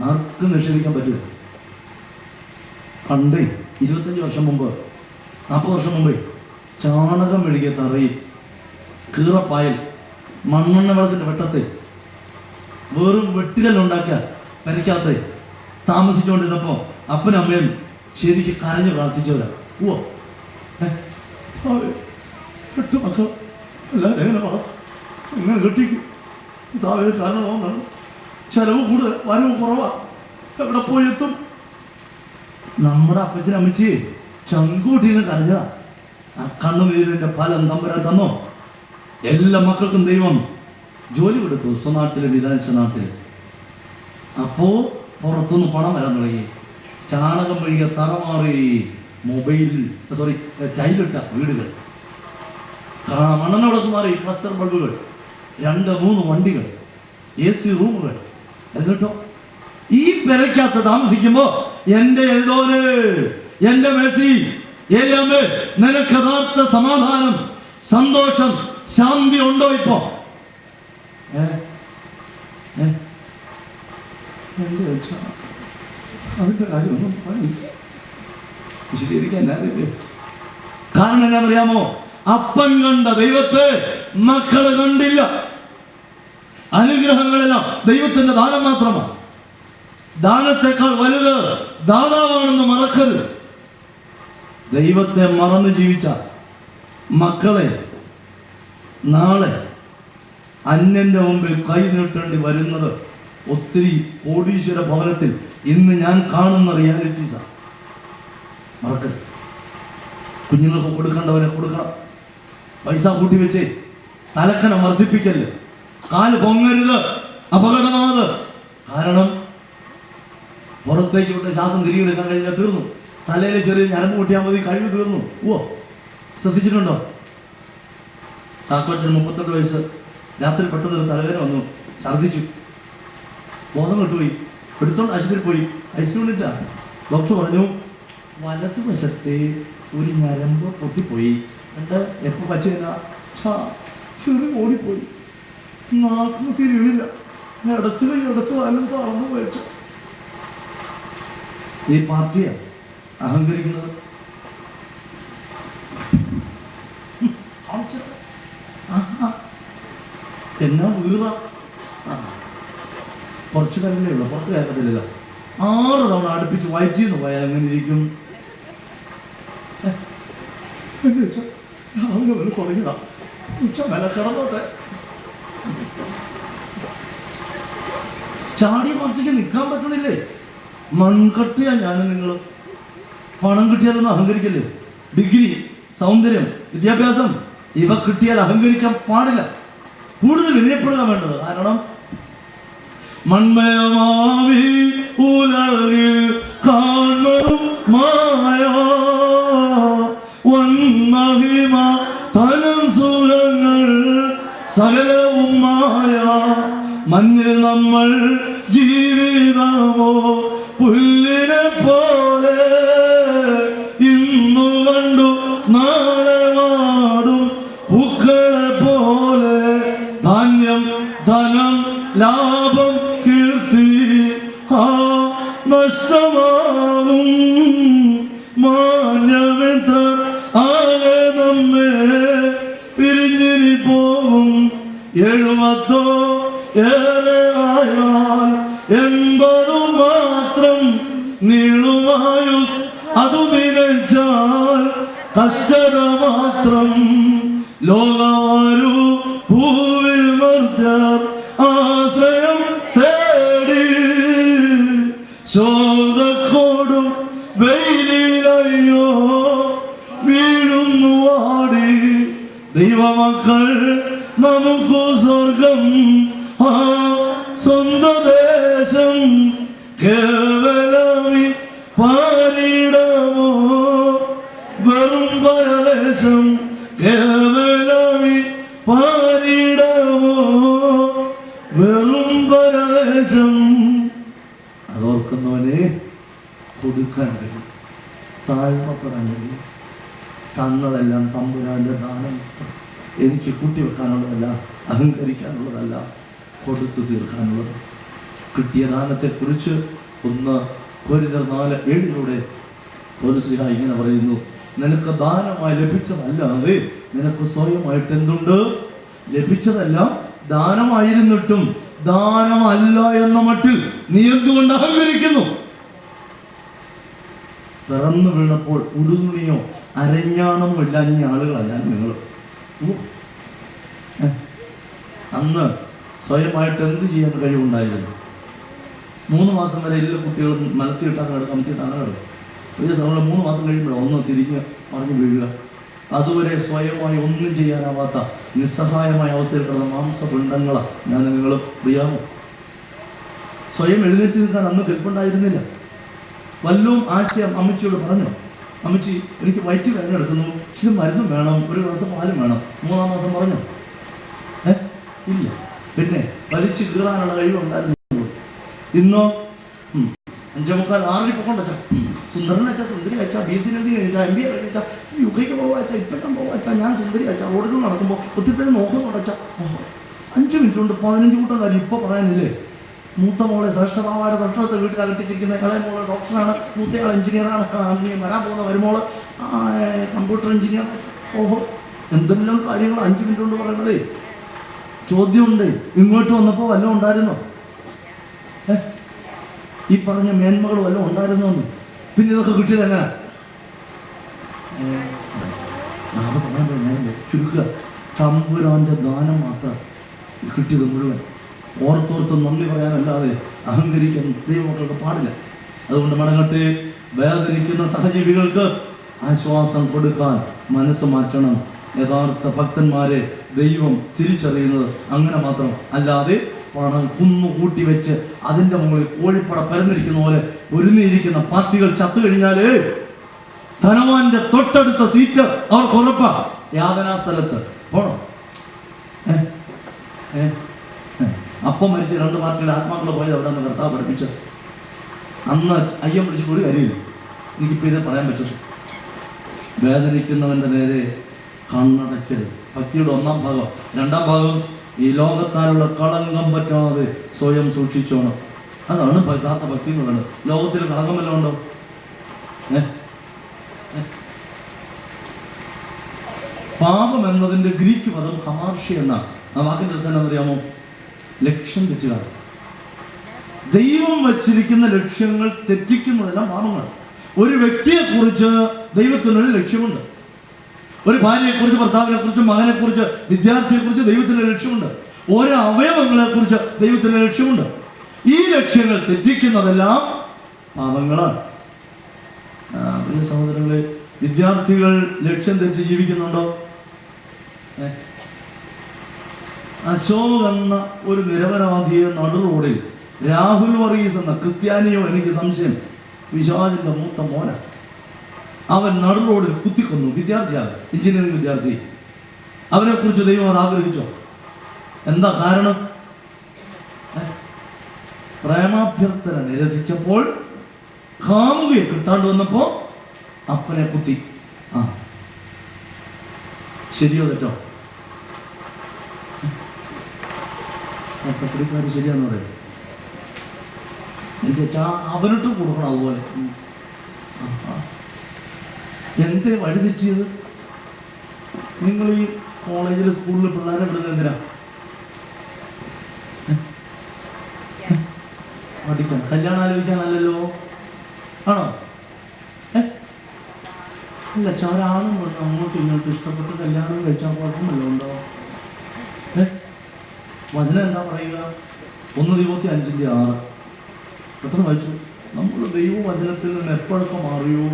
ആർക്കും നിഷേധിക്കാൻ പറ്റില്ല. പണ്ടേ 25 വർഷം മുമ്പ് 40 വർഷം മുമ്പേ ചാണകം മെഴുകിയ തറയിൽ കീറപ്പായൽ മണ്ണെണ്ണ വെള്ളത്തിൻ്റെ വെട്ടത്തെ വെറും വെട്ടുകല്ലുണ്ടാക്കുക പരിക്കാത്ത താമസിച്ചുകൊണ്ടിരുന്നപ്പോൾ അപ്പനും അമ്മയും ശരിക്ക് കരഞ്ഞ് പ്രാർത്ഥിച്ചവരാ. ഓ 8 മക്കൾ എല്ലാവരും എങ്ങനെ വളർത്തും, എങ്ങനെ കെട്ടിക്കും? താവേ കാരണം തോന്നാണ്, ചിലവ് കൂടുതൽ, വരവ് കുറവാ, എവിടെ പോയി എത്തും? നമ്മുടെ അപ്പച്ചനും അമ്മച്ചിയെ ചങ്കൂട്ടിന്ന് കരഞ്ഞതാ. ആ കണ്ണുനീരിൻ്റെ ഫലം തമ്പുരാൻ തന്നോ? എല്ലാ മക്കൾക്കും ദൈവം ജോലി കൊടുത്തു, സ്വനാട്ടിൽ വിദേശ നാട്ടിൽ. അപ്പോൾ പുറത്തുനിന്ന് പണം വരാൻ തുടങ്ങി. ചാണകം മെഴുകിയ തറ മാറി, ടൈലിട്ട വീടുകൾ, മണ്ണെണ്ണ വിളക്ക് മാറി, ക്ലസ്റ്റർ ബൾബുകൾ, 2-3 വണ്ടികൾ, AC റൂമുകൾ. എന്നിട്ടോ ഈ പെരയ്ക്കകത്ത് താമസിക്കുമ്പോ എൻ്റെ എൽദോന്, എൻ്റെ മേഴ്സി, ഏലിയാമ്മേ, നിനക്ക് യഥാർത്ഥ സമാധാനം, സന്തോഷം, ശാന്തി ഉണ്ടോ ഇപ്പോ? അതിന്റെ കാര്യമൊന്നും വിശദീകരിക്കാൻ അറിയില്ലേ. കാരണം എന്നാന്നറിയാമോ? അപ്പൻ കണ്ട ദൈവത്തെ മക്കള് കണ്ടില്ല. അനുഗ്രഹങ്ങളെല്ലാം ദൈവത്തിന്റെ ദാനം മാത്രമാണ്. ദാനത്തെക്കാൾ വലുത് ദാതാവാണെന്ന് മറക്കരുത്. ദൈവത്തെ മറന്ന് ജീവിച്ച മക്കളെ നാളെ അന്യന്റെ മുമ്പിൽ കൈ നീട്ടേണ്ടി വരുന്നത് ഒത്തിരി കോടീശ്വര ഭവനത്തിൽ ഇന്ന് ഞാൻ കാണുന്ന റിയാലിറ്റീസാണ്. മറക്കരുത്. കുഞ്ഞുങ്ങൾക്ക് കൊടുക്കേണ്ടവരെ കൊടുക്കണം. പൈസ കൂട്ടി വെച്ചേ തലക്കനം വർദ്ധിപ്പിക്കല്ലേ. കാല് പൊങ്ങരുത്, അപകടമാത്. കാരണം പുറത്തേക്ക് വിട്ട് ശ്വാസം തിരികെടുക്കാൻ കഴിഞ്ഞാൽ തീർന്നു. തലയിൽ ചെറിയ ഞരമ്പ് കൂട്ടിയാൽ മതി, കഴിവ് തീർന്നു. ശ്രദ്ധിച്ചിട്ടുണ്ടോ? ചാക്കോച്ചന് 38 വയസ്സ്, രാത്രി പെട്ടെന്നൊരു തലവേദന വന്നു, ഛർദ്ദിച്ചു, ബോധം കെട്ടുപോയി, എടുത്തോണ്ട് ആശുപത്രിയിൽ പോയി. ഐസിയുണ്ടിട്ടാ ഡോക്ടർ പറഞ്ഞു വലതുവശത്തെ ഒരു ഞരമ്പ് പൊട്ടിപ്പോയി. എന്നിട്ട് എപ്പോൾ പറ്റില്ല, ചെറിയ ഓടിപ്പോയി, നാക്കിന് തിരിവില്ല, ഇടത്ത് വാലും താഴ്ന്നു പോയിച്ചു. ഈ പാർട്ടിയാ അഹങ്കരിക്കുന്നത്. എന്നാ വീറ, കുറച്ച് കാര്യങ്ങളേ ഉള്ളൂ, പുറത്ത് കേൾക്കത്തില്ലല്ലോ. 6 തവണ അടുപ്പിച്ച് വയറ്റിന്ന് പോയാൽ എങ്ങനെ ഇരിക്കും? രാവിലെ വരെ തുടങ്ങിയതാ, ഉച്ച മേലെ കിടന്നോട്ടെ. ചാടി മറിച്ചിക്ക് നിൽക്കാൻ പറ്റണില്ലേ? മൺകട്ടിയാ ഞാനും നിങ്ങൾ. പണം കിട്ടിയാലൊന്നും അഹങ്കരിക്കല്ലേ. ഡിഗ്രി, സൗന്ദര്യം, വിദ്യാഭ്യാസം ഇവ കിട്ടിയാൽ അഹങ്കരിക്കാൻ പാടില്ല. കൂടുതൽ വിനയപ്പെടുക വേണ്ടത്. കാരണം മൺമയമാവി ഉലകിൽ കാണും മായ വന്മഹിമ തനം സുരങ്ങൾ സകലവും മായ. മഞ്ഞിൽ നമ്മൾ ജീവിതമോ പുല്ലിനെ പോലെ, ഇന്നു കണ്ടു നാളെ വാടും പൂക്കളെ പോലെ. ധാന്യം, ധനം, ലാഭം, കീർത്തി നഷ്ടമാകും. മാന്യമിത്ര ആകെ നമ്മെ പിരിഞ്ഞിനി പോകും. 70 ഏറെ ആയാൽ 80 മാത്രം നീളുമായുസ്. അതു നിലച്ചാൽ കഷ്ടത മാത്രം. ലോകമാരു ഭൂവിൽ മർദ്ദർ ആശ്രയം തേടി. ശോകക്കോടും വെയിലയ്യോ വീഴുന്നു വാടി. ദൈവമക്കൾ നമുക്ക് സ്വർഗം സ്വന്തം ദേശം. കേവലമി പാരിടമോ വെറും പരദേശം. കേവലമി പാരിടമോ വെറും പരദേശം. അതോർക്കുന്നവനെ കൊടുക്കാൻ കഴിയും, താഴ്മപ്പെടാൻ കഴിയും. തന്നതെല്ലാം തമ്പുരാന്റെ ദാനം. എനിക്ക് കൂട്ടിവെക്കാനുള്ളതല്ല, അഹങ്കരിക്കാനുള്ളതല്ല, കൊടുത്തു തീർക്കാനുള്ളത്. കിട്ടിയ ദാനത്തെക്കുറിച്ച് 1 കൊരിന്ത്യർ 4:7 പൗലോസ് ഇങ്ങനെ പറയുന്നു, നിനക്ക് ദാനമായി ലഭിച്ചതല്ലാതെ നിനക്ക് സ്വയമായിട്ട് എന്തുണ്ട്? ലഭിച്ചതെല്ലാം ദാനമായിരുന്നിട്ടും ദാനമല്ല എന്ന മട്ടിൽ നീ എന്തുകൊണ്ട് അഹങ്കരിക്കുന്നു? പിറന്നു വീണപ്പോൾ ഉടുതുണിയോ അരഞ്ഞാണമോ ഇല്ലാഞ്ഞ ആളുകളല്ല നിങ്ങൾ. അന്ന് സ്വയമായിട്ട് എന്ത് ചെയ്യാൻ കഴിവുണ്ടായിരുന്നു? 3 മാസം വരെ എല്ലാ കുട്ടികളും മലത്തിയിട്ടാണ് കിടക്കും, അമത്തിയിട്ടാണ് കിടക്കും. ഒരു സമയം 3 മാസം കഴിയുമ്പോഴാണ് ഒന്ന് തിരിഞ്ഞ് മറിഞ്ഞു വീഴുക. അതുവരെ സ്വയമായി ഒന്നും ചെയ്യാനാവാത്ത നിസ്സഹായമായ അവസ്ഥയിൽ കിടന്ന മാംസപിണ്ഡങ്ങളാണ് ഞാൻ നിങ്ങൾ അറിയാമോ? സ്വയം എഴുന്നേറ്റ് നിൽക്കാൻ അന്ന് കെൽപ്പുണ്ടായിരുന്നില്ല. വല്ലതും ആശയം അമ്മച്ചിയോട് പറഞ്ഞു, അമ്മച്ചി എനിക്ക് വയറ്റ് വേദന എടുക്കുന്നു, ഇച്ചിരി മരുന്നും വേണം, ഒരു ഗ്ലാസ് പാലും വേണം. 3-ാം മാസം പറഞ്ഞു ഇല്ല. പിന്നെ വലിച്ചു കീറാനുള്ള കഴിവുണ്ടായിരുന്നു. ഇന്നോ 5:45-6 പൊക്കൊണ്ടച്ചാ, സുന്ദരൻ വെച്ചാൽ സുന്ദരി വെച്ചാൽ, BC നഴ്സിംഗ് കഴിച്ചാൽ, MBA കഴിച്ചാൽ, UK പോകാ വെച്ചാൽ, ഇപ്പോഴും പോകാ വെച്ചാൽ, ഞാൻ സുന്ദരി വെച്ചാൽ, റോഡിൽ നടക്കുമ്പോൾ ഒത്തിരി നോക്കാൻ കൊണ്ടച്ചാൽ 5 മിനിറ്റ് കൊണ്ട് 15 കൂട്ടം കാര്യം ഇപ്പോൾ പറയാനില്ലേ? മൂത്ത മോളെ ശ്രേഷ്ഠഭാവയുടെ തൊട്ടടുത്ത വീട്ടിൽ അകട്ടിച്ചിരിക്കുന്ന ഇളയ മോള് ഡോക്ടറാണ്, മൂത്തയാൾ എഞ്ചിനീയറാണ്, വരാൻ പോകുന്ന വരുമോള് കമ്പ്യൂട്ടർ എഞ്ചിനീയർ. ഓഹോ, എന്തെല്ലാം കാര്യങ്ങൾ 5 മിനിറ്റ് കൊണ്ട് പറയുന്നതേ. ചോദ്യമുണ്ട്, ഇങ്ങോട്ട് വന്നപ്പോൾ വല്ലതും ഉണ്ടായിരുന്നോ? ഈ പറഞ്ഞ മേന്മകൾ വല്ലതും ഉണ്ടായിരുന്നോന്ന്? പിന്നെ ഇതൊക്കെ കിട്ടിയത് എങ്ങനെ? ചുരുക്കുക, തമ്പുരാന്റെ ദാനം മാത്രം കിട്ടിയത് മുഴുവൻ. ഓർത്തോർത്ത് നന്ദി പറയാനല്ലാതെ അഹങ്കരിക്കാൻ ദൈവമക്കൾക്ക് പാടില്ല. അതുകൊണ്ട് മടങ്ങട്ടെ, വേദനിക്കുന്ന സഹജീവികൾക്ക് ആശ്വാസം കൊടുക്കാൻ മനസ്സ് മാറ്റണം. യഥാർത്ഥ ഭക്തന്മാരെ ദൈവം തിരിച്ചറിയുന്നത് അങ്ങനെ മാത്രം. അല്ലാതെ പണം കുന്നുകൂട്ടി വെച്ച് അതിൻ്റെ മുകളിൽ കോഴിപ്പട പരന്നിരിക്കുന്ന പോലെ ഒരുങ്ങിയിരിക്കുന്ന പാർട്ടികൾ ചത്തു കഴിഞ്ഞാല് ധനവാന്റെ തൊട്ടടുത്ത സീറ്റ് അവർക്ക് ഉറപ്പാ. യാതനാ സ്ഥലത്ത് പോണം. അപ്പം മരിച്ച 2 പാർട്ടിയുടെ ആത്മാക്കളെ പോയത് അവിടെ നിന്ന് കർത്താവ് പഠിപ്പിച്ചത്. അന്ന് അയ്യം പിടിച്ചിട്ട് ഒരു കാര്യമില്ല. എനിക്കിപ്പോൾ ഇതേ പറയാൻ പറ്റുള്ളൂ. വേദനിക്കുന്നവൻ്റെ നേരെ കണ്ണടയ്ക്കരുത്. ഭക്തിയുടെ 1-ാം ഭാഗം. 2-ാം ഭാഗം, ഈ ലോകത്താലുള്ള കളങ്കം പറ്റാതെ സ്വയം സൂക്ഷിച്ചോണം. അതാണ് യഥാർത്ഥ ഭക്തി എന്ന് പറയുന്നത്. ലോകത്തിൽ കളങ്കം വല്ലതും ഉണ്ടോ? പാപം എന്നതിൻ്റെ ഗ്രീക്ക് പദം ഹമാർഷി എന്നാണ്. ആ വാക്കിൻ്റെ അടുത്ത് തന്നെ അറിയാമോ? ലക്ഷ്യം തെറ്റുക. ദൈവം വച്ചിരിക്കുന്ന ലക്ഷ്യങ്ങൾ തെറ്റിക്കുന്നതെല്ലാം പാപങ്ങൾ. ഒരു വ്യക്തിയെക്കുറിച്ച് ദൈവത്തിനൊരു ലക്ഷ്യമുണ്ട്. ഒരു ഭാര്യയെക്കുറിച്ച്, ഭർത്താവിനെക്കുറിച്ച്, മകനെക്കുറിച്ച്, വിദ്യാർത്ഥിയെക്കുറിച്ച് ദൈവത്തിൻ്റെ ലക്ഷ്യമുണ്ട്. ഓരോ അവയവങ്ങളെക്കുറിച്ച് ദൈവത്തിൻ്റെ ലക്ഷ്യമുണ്ട്. ഈ ലക്ഷ്യങ്ങൾ തെറ്റിക്കുന്നതെല്ലാം പാപങ്ങളാണ്. പിന്നെ സഹോദരങ്ങളെ, വിദ്യാർത്ഥികൾ ലക്ഷ്യം തെറ്റി ജീവിക്കുന്നുണ്ടോ? അശോക് എന്ന ഒരു നിരപരാധിയെ നടു റോഡിൽ രാഹുൽ വർഗീസ് എന്ന ക്രിസ്ത്യാനിയോ, എനിക്ക് സംശയം, വിശാലിൻ്റെ മൂത്ത മോന, അവൻ നടു റോഡിൽ കുത്തിക്കൊന്നു. വിദ്യാർത്ഥിയാണ്, എഞ്ചിനീയറിംഗ് വിദ്യാർത്ഥി. അവനെക്കുറിച്ച് ദൈവം അത് ആഗ്രഹിച്ചോ? എന്താ കാരണം? പ്രേമാഭ്യർത്ഥന നിരസിച്ചപ്പോൾ കാമുകയെ കിട്ടാണ്ട് വന്നപ്പോൾ അപ്പനെ കുത്തി. ശരിയോ തെറ്റോ? പച്ചക്കറിക്കാർ ശരിയാന്ന് പറയും. എൻ്റെ അവനിട്ട് കൊടുക്കണം. അതുപോലെ എന്തേ വഴി തെറ്റിയത്? നിങ്ങൾ ഈ കോളേജിൽ സ്കൂളിൽ പിള്ളേരെ വിടുന്നത് എന്തിനാ? പഠിക്കാൻ, കല്യാണം ആലോചിക്കാനല്ലല്ലോ. ആണോ? അല്ല, ഒരാളും കൊണ്ട് അങ്ങോട്ടും ഇങ്ങോട്ടും ഇഷ്ടപ്പെട്ട് കല്യാണം കഴിച്ചാൽ കുഴപ്പമല്ലോ ഉണ്ടോ? വചനം എന്താ പറയുക? 1 Timothy 5:6 പെട്ടെന്ന് വായിച്ചു. നമ്മൾ ദൈവവചനത്തിൽ നിന്ന് എപ്പോഴൊക്കെ മാറിയോ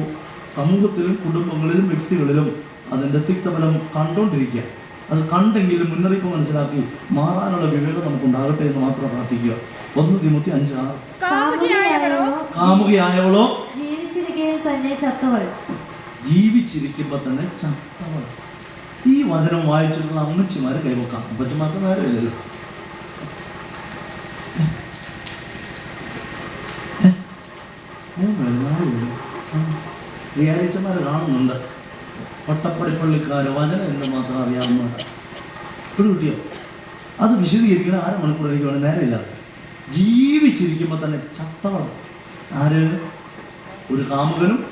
സമൂഹത്തിലും കുടുംബങ്ങളിലും വ്യക്തികളിലും അതിൻ്റെ തിക്തഫലം കണ്ടുകൊണ്ടിരിക്കുക. അത് കണ്ടെങ്കിലും മുന്നറിയിപ്പ് മനസ്സിലാക്കി മാറാനുള്ള വിവേകം നമുക്കുണ്ടാകട്ടെ എന്ന് മാത്രം പ്രാർത്ഥിക്കുക. 1 Timothy 5:6 കാമുകിയായവളോ ജീവിച്ചിരിക്കുമ്പോൾ തന്നെ ചത്തവൾ. ഈ വചനം വായിച്ചിട്ടുള്ള അമ്മച്ചിമാര് കൈവക്കാം. അപ്പച്ചമാർക്ക് നേരമില്ലല്ലോ. റിയാലിച്ചമാരെ കാണുന്നുണ്ട്. പട്ടപ്പടിപ്പള്ളിക്കാര് വചനം എന്ന് മാത്രം അറിയാവുന്ന ഒരു കുട്ടിയോ അത് വിശദീകരിക്കണം 1/2 മണിക്കൂർ എനിക്ക് വേണം. നേരമില്ല. ജീവിച്ചിരിക്കുമ്പോൾ തന്നെ ചത്തവള. ആര്? ഒരു കാമുകനും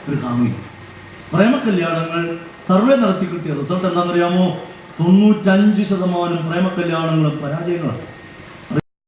ഒരു കാമുകയും. പ്രേമകല്യാണങ്ങൾ സർവേ നടത്തി കിട്ടിയ റിസൾട്ട് എന്താണെന്നറിയാമോ? 95% പ്രേമകല്യാണങ്ങളും പരാജയങ്ങളാണ്.